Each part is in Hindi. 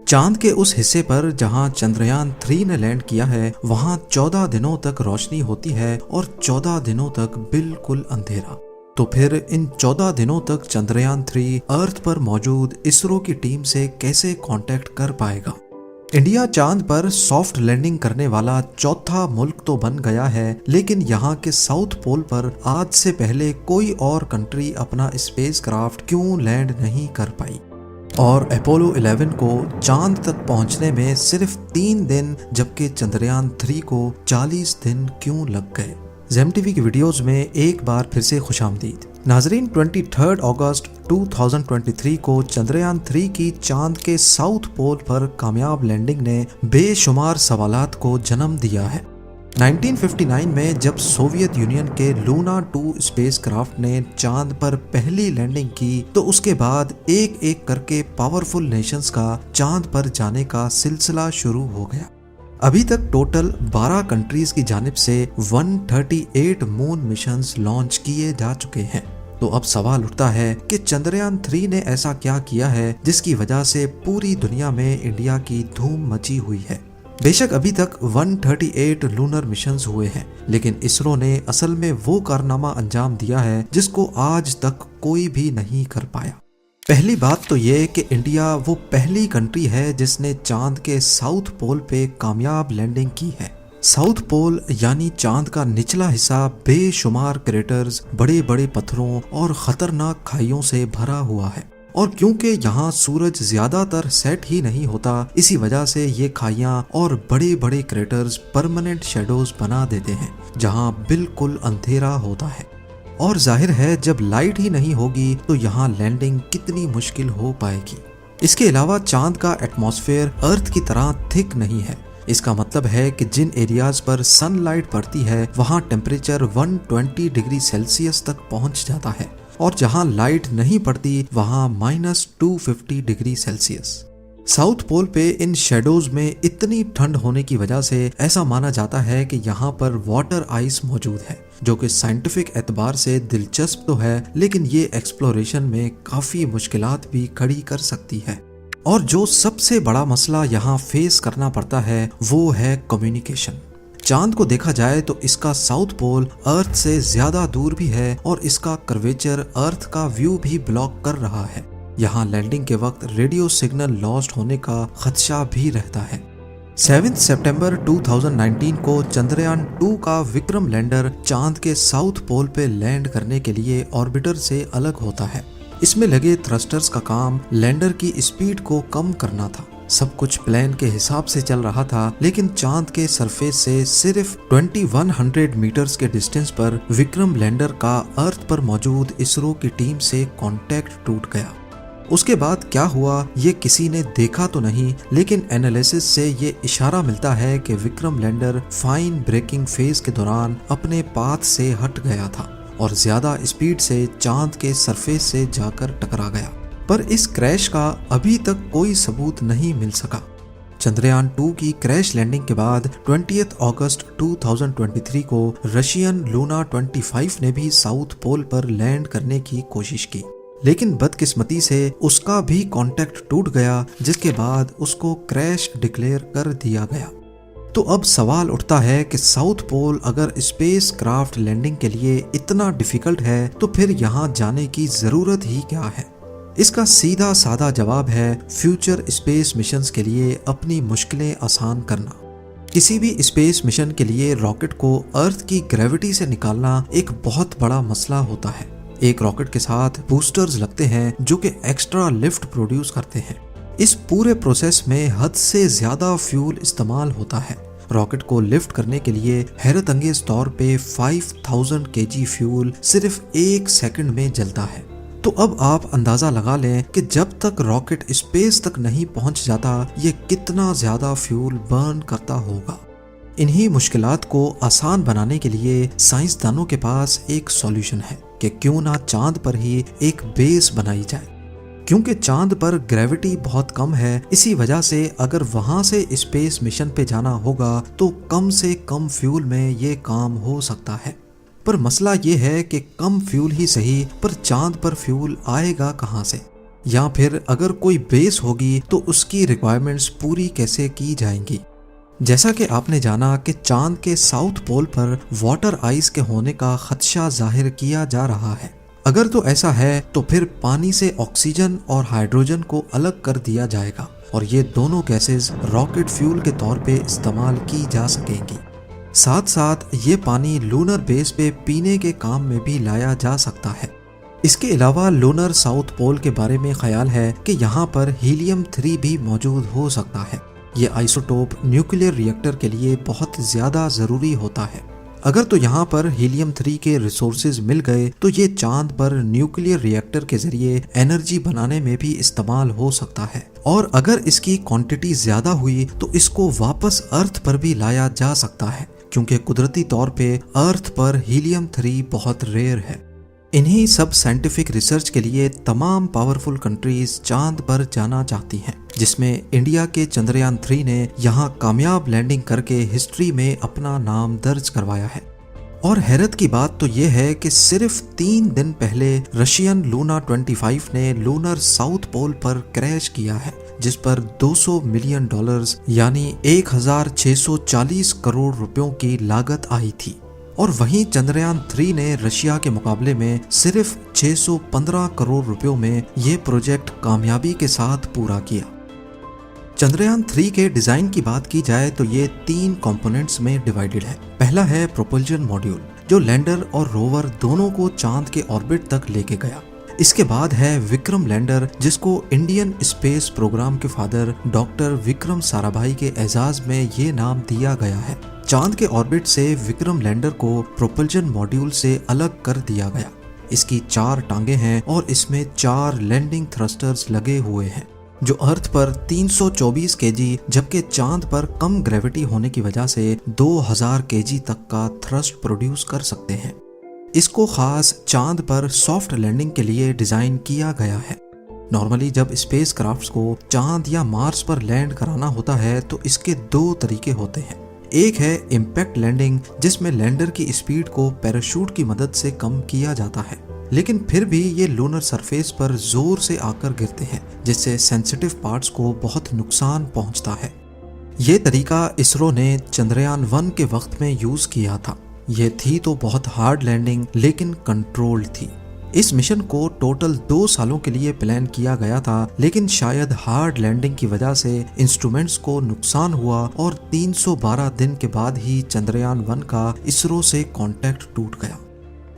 चांद के उस हिस्से पर जहां चंद्रयान 3 ने लैंड किया है वहां 14 दिनों तक रोशनी होती है और 14 दिनों तक बिल्कुल अंधेरा। तो फिर इन 14 दिनों तक चंद्रयान 3 अर्थ पर मौजूद इसरो की टीम से कैसे कांटेक्ट कर पाएगा। इंडिया चांद पर सॉफ्ट लैंडिंग करने वाला चौथा मुल्क तो बन गया है, लेकिन यहाँ के साउथ पोल पर आज से पहले कोई और कंट्री अपना स्पेसक्राफ्ट क्यों लैंड नहीं कर पाई। और अपोलो 11 को चांद तक पहुंचने में सिर्फ 3 दिन जबकि चंद्रयान 3 को 40 दिन क्यों लग गए। जेम टीवी की वीडियोस में एक बार फिर से खुशामदीद। नाजरीन, 23 अगस्त 2023 को चंद्रयान 3 की चांद के साउथ पोल पर कामयाब लैंडिंग ने बेशुमार सवालात को जन्म दिया है। 1959 में जब सोवियत यूनियन के लूना 2 स्पेसक्राफ्ट ने चांद पर पहली लैंडिंग की तो उसके बाद एक एक करके पावरफुल नेशंस का चांद पर जाने का सिलसिला शुरू हो गया। अभी तक टोटल 12 कंट्रीज की जानिब से 138 मून मिशंस लॉन्च किए जा चुके हैं। तो अब सवाल उठता है कि चंद्रयान 3 ने ऐसा क्या किया है जिसकी वजह से पूरी दुनिया में इंडिया की धूम मची हुई है। बेशक अभी तक 138 लूनर मिशंस हुए हैं, लेकिन इसरो ने असल में वो कारनामा अंजाम दिया है जिसको आज तक कोई भी नहीं कर पाया। पहली बात तो ये कि इंडिया वो पहली कंट्री है जिसने चांद के साउथ पोल पे कामयाब लैंडिंग की है। साउथ पोल यानी चांद का निचला हिस्सा बेशुमार क्रेटर्स, बड़े बड़े पत्थरों और खतरनाक खाइयों से भरा हुआ है। और क्योंकि यहाँ सूरज ज्यादातर सेट ही नहीं होता, इसी वजह से ये खाइयां और बड़े बड़े क्रेटर्स परमानेंट शेडोज बना देते हैं जहाँ बिल्कुल अंधेरा होता है। और जाहिर है जब लाइट ही नहीं होगी तो यहाँ लैंडिंग कितनी मुश्किल हो पाएगी। इसके अलावा चांद का एटमॉस्फेयर अर्थ की तरह थिक नहीं है। इसका मतलब है कि जिन एरियाज पर सनलाइट पड़ती है वहाँ टेम्परेचर 120 डिग्री सेल्सियस तक पहुँच जाता है और जहां लाइट नहीं पड़ती वहां -250 डिग्री सेल्सियस। साउथ पोल पे इन शेडोज में इतनी ठंड होने की वजह से ऐसा माना जाता है कि यहाँ पर वाटर आइस मौजूद है, जो कि साइंटिफिक एतबार से दिलचस्प तो है, लेकिन ये एक्सप्लोरेशन में काफी मुश्किलात भी खड़ी कर सकती है। और जो सबसे बड़ा मसला यहाँ फेस करना पड़ता है वो है कम्युनिकेशन। चांद को देखा जाए तो इसका साउथ पोल अर्थ से ज्यादा दूर भी है और इसका कर्वेचर अर्थ का व्यू भी ब्लॉक कर रहा है। यहाँ लैंडिंग के वक्त रेडियो सिग्नल लॉस्ट होने का खदशा भी रहता है। 7 सितंबर 2019 को चंद्रयान 2 का विक्रम लैंडर चांद के साउथ पोल पे लैंड करने के लिए ऑर्बिटर से अलग होता है। इसमें लगे थ्रस्टर्स का काम लैंडर की स्पीड को कम करना था। सब कुछ प्लान के हिसाब से चल रहा था, लेकिन चांद के सरफेस से सिर्फ 2100 मीटर्स के डिस्टेंस पर विक्रम लैंडर का अर्थ पर मौजूद इसरो की टीम से कांटेक्ट टूट गया। उसके बाद क्या हुआ ये किसी ने देखा तो नहीं, लेकिन एनालिसिस से ये इशारा मिलता है कि Vikram lander fine braking phase के दौरान अपने पाथ से हट गया था और ज्यादा स्पीड से चांद के सरफेस से जाकर टकरा गया। पर इस क्रैश का अभी तक कोई सबूत नहीं मिल सका। चंद्रयान 2 की क्रैश लैंडिंग के बाद 20 अगस्त 2023 को रशियन लूना 25 ने भी साउथ पोल पर लैंड करने की कोशिश की, लेकिन बदकिस्मती से उसका भी कांटेक्ट टूट गया, जिसके बाद उसको क्रैश डिक्लेयर कर दिया गया। तो अब सवाल उठता है कि साउथ पोल अगर स्पेस क्राफ्ट लैंडिंग के लिए इतना डिफिकल्ट है तो फिर यहाँ जाने की जरूरत ही क्या है। इसका सीधा साधा जवाब है फ्यूचर स्पेस मिशंस के लिए अपनी मुश्किलें आसान करना। किसी भी स्पेस मिशन के लिए रॉकेट को अर्थ की ग्रेविटी से निकालना एक बहुत बड़ा मसला होता है। एक रॉकेट के साथ बूस्टर्स लगते हैं जो कि एक्स्ट्रा लिफ्ट प्रोड्यूस करते हैं। इस पूरे प्रोसेस में हद से ज्यादा फ्यूल इस्तेमाल होता है। रॉकेट को लिफ्ट करने के लिए हैरत अंगेज तौर पे 5000 kg फ्यूल सिर्फ 1 सेकंड में जलता है। तो अब आप अंदाजा लगा लें कि जब तक रॉकेट स्पेस तक नहीं पहुंच जाता ये कितना ज्यादा फ्यूल बर्न करता होगा। इन्हीं मुश्किलात को आसान बनाने के लिए साइंसदानों के पास एक सॉल्यूशन है कि क्यों ना चांद पर ही एक बेस बनाई जाए। क्योंकि चांद पर ग्रेविटी बहुत कम है, इसी वजह से अगर वहां से स्पेस मिशन पे जाना होगा तो कम से कम फ्यूल में ये काम हो सकता है। पर मसला ये है कि कम फ्यूल ही सही, पर चांद पर फ्यूल आएगा कहां से। या फिर अगर कोई बेस होगी तो उसकी रिक्वायरमेंट्स पूरी कैसे की जाएंगी। जैसा कि आपने जाना कि चांद के साउथ पोल पर वाटर आइस के होने का खदशा जाहिर किया जा रहा है। अगर तो ऐसा है तो फिर पानी से ऑक्सीजन और हाइड्रोजन को अलग कर दिया जाएगा और ये दोनों गैसेस रॉकेट फ्यूल के तौर पे इस्तेमाल की जा सकेंगी। साथ साथ ये पानी लूनर बेस पे पीने के काम में भी लाया जा सकता है। इसके अलावा लूनर साउथ पोल के बारे में ख्याल है कि यहाँ पर हीलियम 3 भी मौजूद हो सकता है। ये आइसोटोप न्यूक्लियर रिएक्टर के लिए बहुत ज्यादा जरूरी होता है। अगर तो यहाँ पर हीलियम 3 के रिसोर्सेज मिल गए तो ये चांद पर न्यूक्लियर रिएक्टर के जरिए एनर्जी बनाने में भी इस्तेमाल हो सकता है और अगर इसकी क्वांटिटी ज्यादा हुई तो इसको वापस अर्थ पर भी लाया जा सकता है, क्योंकि कुदरती तौर पे अर्थ पर हीलियम 3 बहुत रेयर है। इन्हीं सब साइंटिफिक रिसर्च के लिए तमाम पावरफुल कंट्रीज चांद पर जाना चाहती हैं, जिसमें इंडिया के चंद्रयान 3 ने यहाँ कामयाब लैंडिंग करके हिस्ट्री में अपना नाम दर्ज करवाया है। और हैरत की बात तो ये है कि सिर्फ 3 दिन पहले रशियन लूना 25 ने लूनर साउथ पोल पर क्रैश किया है, जिस पर $200 मिलियन यानी 1640 करोड़ रुपयों की लागत आई थी। और वहीं चंद्रयान 3 ने रशिया के मुकाबले में सिर्फ 615 करोड़ रुपयों में ये प्रोजेक्ट कामयाबी के साथ पूरा किया। चंद्रयान 3 के डिजाइन की बात की जाए तो ये 3 कंपोनेंट्स में डिवाइडेड है। पहला है प्रोपल्जन मॉड्यूल, जो लैंडर और रोवर दोनों को चांद के ऑर्बिट तक लेके गया। इसके बाद है विक्रम लैंडर, जिसको इंडियन स्पेस प्रोग्राम के फादर डॉक्टर विक्रम साराभाई के एजाज में ये नाम दिया गया है। चांद के ऑर्बिट से विक्रम लैंडर को प्रोपल्जन मॉड्यूल से अलग कर दिया गया। इसकी 4 टांगे हैं और इसमें 4 लैंडिंग थ्रस्टर्स लगे हुए हैं, जो अर्थ पर 324 केजी जबकि चांद पर कम ग्रेविटी होने की वजह से 2000 केजी तक का थ्रस्ट प्रोड्यूस कर सकते हैं। इसको खास चांद पर सॉफ्ट लैंडिंग के लिए डिजाइन किया गया है। नॉर्मली जब स्पेस क्राफ्ट्स को चांद या मार्स पर लैंड कराना होता है तो इसके 2 तरीके होते हैं। एक है इम्पैक्ट लैंडिंग, जिसमें लैंडर की स्पीड को पैराशूट की मदद से कम किया जाता है, लेकिन फिर भी ये लूनर सरफेस पर जोर से आकर गिरते हैं, जिससे सेंसिटिव पार्ट्स को बहुत नुकसान पहुंचता है। ये तरीका इसरो ने चंद्रयान 1 के वक्त में यूज किया था। ये थी तो बहुत हार्ड लैंडिंग, लेकिन कंट्रोल्ड थी। इस मिशन को टोटल 2 सालों के लिए प्लान किया गया था, लेकिन शायद हार्ड लैंडिंग की वजह से इंस्ट्रूमेंट्स को नुकसान हुआ और 312 दिन के बाद ही चंद्रयान 1 का इसरो से कांटेक्ट टूट गया।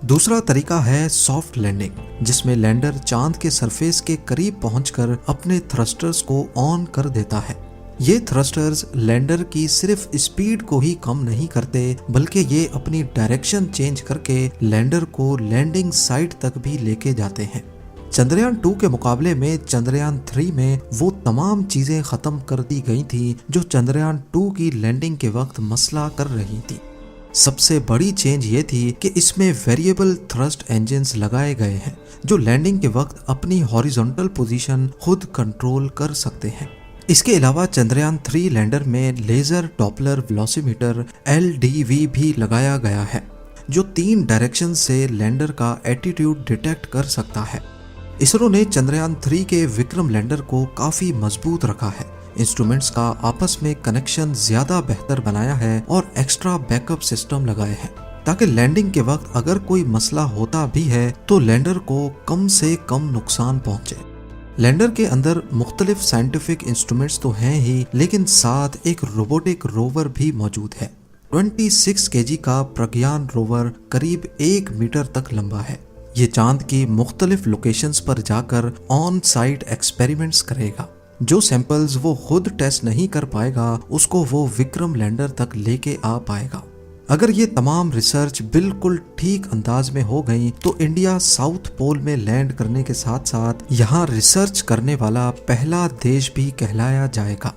दूसरा तरीका है सॉफ्ट लैंडिंग, जिसमें लैंडर चांद के सरफेस के करीब पहुंचकर अपने थ्रस्टर्स को ऑन कर देता है। ये थ्रस्टर्स लैंडर की सिर्फ स्पीड को ही कम नहीं करते, बल्कि ये अपनी डायरेक्शन चेंज करके लैंडर को लैंडिंग साइट तक भी लेके जाते हैं। चंद्रयान 2 के मुकाबले में चंद्रयान 3 में वो तमाम चीजें खत्म कर दी गई थी जो चंद्रयान 2 की लैंडिंग के वक्त मसला कर रही थी। सबसे बड़ी चेंज ये थी कि इसमें वेरिएबल थ्रस्ट इंजन्स लगाए गए हैं, जो लैंडिंग के वक्त अपनी हॉरिजॉन्टल पोजीशन खुद कंट्रोल कर सकते हैं। इसके अलावा चंद्रयान 3 लैंडर में लेजर डॉपलर वेलोसिमीटर LDV भी लगाया गया है, जो 3 डायरेक्शन से लैंडर का एटीट्यूड डिटेक्ट कर सकता है। इसरो ने चंद्रयान 3 के विक्रम लैंडर को काफी मजबूत रखा है, इंस्ट्रूमेंट्स का आपस में कनेक्शन ज्यादा बेहतर बनाया है और एक्स्ट्रा बैकअप सिस्टम लगाए हैं, ताकि लैंडिंग के वक्त अगर कोई मसला होता भी है तो लैंडर को कम से कम नुकसान पहुंचे। लैंडर के अंदर मुख्तलिफ साइंटिफिक इंस्ट्रूमेंट्स तो हैं ही, लेकिन साथ एक रोबोटिक रोवर भी मौजूद है। 26 केजी का प्रज्ञान रोवर करीब 1 मीटर तक लंबा है। ये चांद की मुख्तलिफ लोकेशंस पर जाकर ऑन साइट एक्सपेरिमेंट्स करेगा। जो सैंपल्स वो खुद टेस्ट नहीं कर पाएगा उसको वो विक्रम लैंडर तक लेके आ पाएगा। अगर ये तमाम रिसर्च बिल्कुल ठीक अंदाज में हो गई तो इंडिया साउथ पोल में लैंड करने के साथ साथ यहाँ रिसर्च करने वाला पहला देश भी कहलाया जाएगा।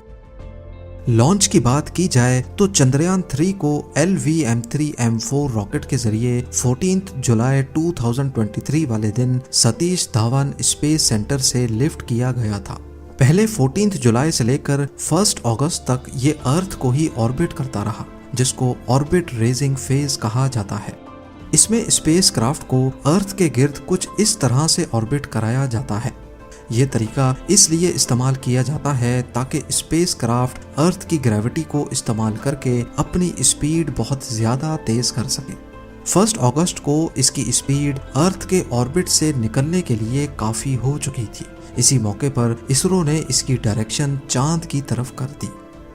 लॉन्च की बात की जाए तो चंद्रयान 3 को LVM-3M4 रॉकेट के जरिए 14 जुलाई 2023 वाले दिन सतीश धावन स्पेस सेंटर से लिफ्ट किया गया था। पहले 14 जुलाई से लेकर 1 अगस्त तक ये अर्थ को ही ऑर्बिट करता रहा, जिसको ऑर्बिट रेजिंग फेज कहा जाता है। इसमें स्पेसक्राफ्ट को अर्थ के गिर्द कुछ इस तरह से ऑर्बिट कराया जाता है। ये तरीका इसलिए इस्तेमाल किया जाता है ताकि स्पेसक्राफ्ट अर्थ की ग्रेविटी को इस्तेमाल करके अपनी स्पीड बहुत ज्यादा तेज कर सके। 1 अगस्त को इसकी स्पीड अर्थ के ऑर्बिट से निकलने के लिए काफी हो चुकी थी। इसी मौके पर इसरो ने इसकी डायरेक्शन चांद की तरफ कर दी।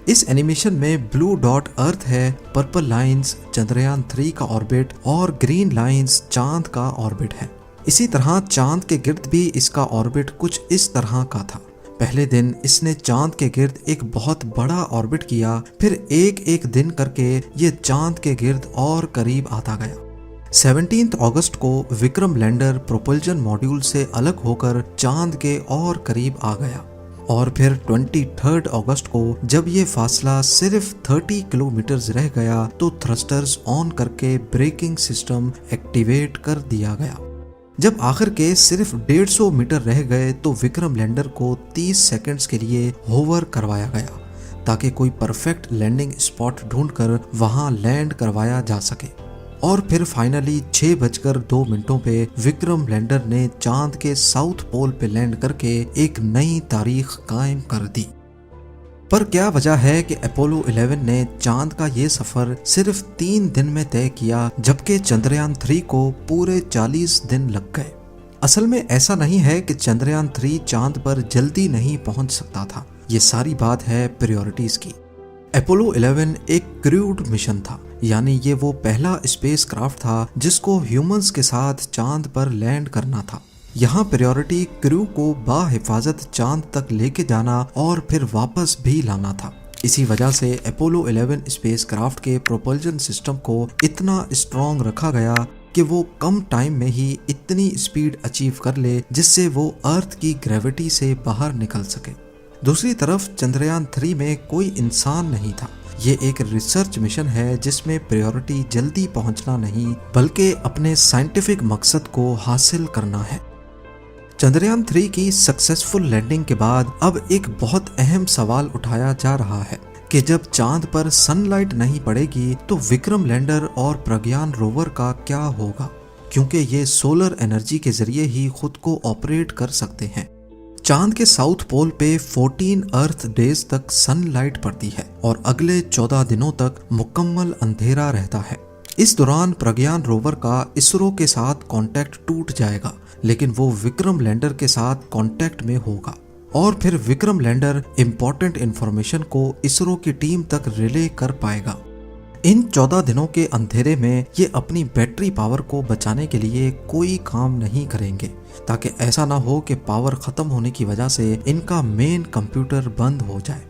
इस एनिमेशन में ब्लू डॉट अर्थ है, पर्पल लाइंस चंद्रयान 3 का ऑर्बिट और ग्रीन लाइंस चांद का ऑर्बिट है। इसी तरह चांद के गिर्द भी इसका ऑर्बिट कुछ इस तरह का था। पहले दिन इसने चांद के गिर्द एक बहुत बड़ा ऑर्बिट किया, फिर एक एक दिन करके ये चांद के गिर्द और करीब आता गया। 17 अगस्त को विक्रम लैंडर प्रोपल्जन मॉड्यूल से अलग होकर चांद के और करीब आ गया और फिर 23 अगस्त को जब ये फासला सिर्फ 30 किलोमीटर रह गया तो थ्रस्टर्स ऑन करके ब्रेकिंग सिस्टम एक्टिवेट कर दिया गया। जब आखिर के सिर्फ 150 मीटर रह गए तो विक्रम लैंडर को 30 सेकंड्स के लिए होवर करवाया गया ताकि कोई परफेक्ट लैंडिंग स्पॉट ढूंढकर वहां लैंड करवाया जा सके। और फिर फाइनली 6:02 पे विक्रम लैंडर ने चांद के साउथ पोल पे लैंड करके एक नई तारीख कायम कर दी। पर क्या वजह है कि अपोलो 11 ने चांद का ये सफर सिर्फ 3 दिन में तय किया जबकि चंद्रयान 3 को पूरे 40 दिन लग गए? असल में ऐसा नहीं है कि चंद्रयान 3 चांद पर जल्दी नहीं पहुंच सकता था, ये सारी बात है प्रायोरिटीज की। अपोलो 11 एक क्रूड मिशन था, यानी ये वो पहला स्पेसक्राफ्ट था जिसको ह्यूमंस के साथ चांद पर लैंड करना था। यहाँ प्रायोरिटी क्रू को बाहिफाजत चांद तक लेके जाना और फिर वापस भी लाना था। इसी वजह से अपोलो 11 स्पेसक्राफ्ट के प्रोपल्जन सिस्टम को इतना स्ट्रॉन्ग रखा गया कि वो कम टाइम में ही इतनी स्पीड अचीव कर ले जिससे वो अर्थ की ग्रेविटी से बाहर निकल सके। दूसरी तरफ चंद्रयान 3 में कोई इंसान नहीं था। ये एक रिसर्च मिशन है जिसमें प्रायोरिटी जल्दी पहुंचना नहीं बल्कि अपने साइंटिफिक मकसद को हासिल करना है। चंद्रयान 3 की सक्सेसफुल लैंडिंग के बाद अब एक बहुत अहम सवाल उठाया जा रहा है कि जब चांद पर सनलाइट नहीं पड़ेगी तो विक्रम लैंडर और प्रज्ञान रोवर का क्या होगा, क्योंकि ये सोलर एनर्जी के जरिए ही खुद को ऑपरेट कर सकते हैं। चांद के साउथ पोल पे 14 अर्थ डेज तक सनलाइट पड़ती है और अगले 14 दिनों तक मुकम्मल अंधेरा रहता है। इस दौरान प्रज्ञान रोवर का इसरो के साथ कांटेक्ट टूट जाएगा, लेकिन वो विक्रम लैंडर के साथ कांटेक्ट में होगा और फिर विक्रम लैंडर इम्पोर्टेंट इंफॉर्मेशन को इसरो की टीम तक रिले कर पाएगा। इन 14 दिनों के अंधेरे में ये अपनी बैटरी पावर को बचाने के लिए कोई काम नहीं करेंगे ताकि ऐसा ना हो कि पावर खत्म होने की वजह से इनका मेन कंप्यूटर बंद हो जाए।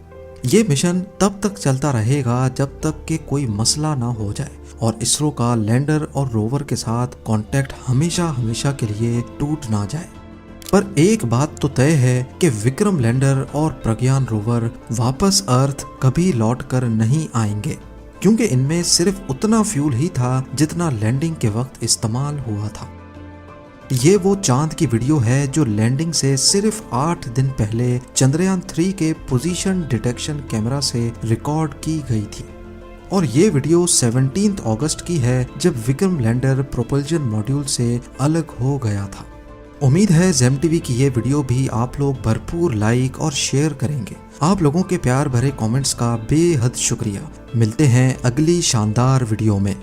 ये मिशन तब तक चलता रहेगा जब तक कि कोई मसला ना हो जाए और इसरो का लैंडर और रोवर के साथ कांटेक्ट हमेशा हमेशा के लिए टूट ना जाए। पर एक बात तो तय है कि विक्रम लैंडर और प्रज्ञान रोवर वापस अर्थ कभी लौट कर नहीं आएंगे, क्योंकि इनमें सिर्फ उतना फ्यूल ही था जितना लैंडिंग के वक्त इस्तेमाल हुआ था। ये वो चांद की वीडियो है जो लैंडिंग से सिर्फ 8 दिन पहले चंद्रयान 3 के पोजीशन डिटेक्शन कैमरा से रिकॉर्ड की गई थी और ये वीडियो 17 अगस्त की है जब विक्रम लैंडर प्रोपल्जन मॉड्यूल से अलग हो गया था। उम्मीद है जेम टीवी की ये वीडियो भी आप लोग भरपूर लाइक और शेयर करेंगे। आप लोगों के प्यार भरे कमेंट्स का बेहद शुक्रिया। मिलते हैं अगली शानदार वीडियो में।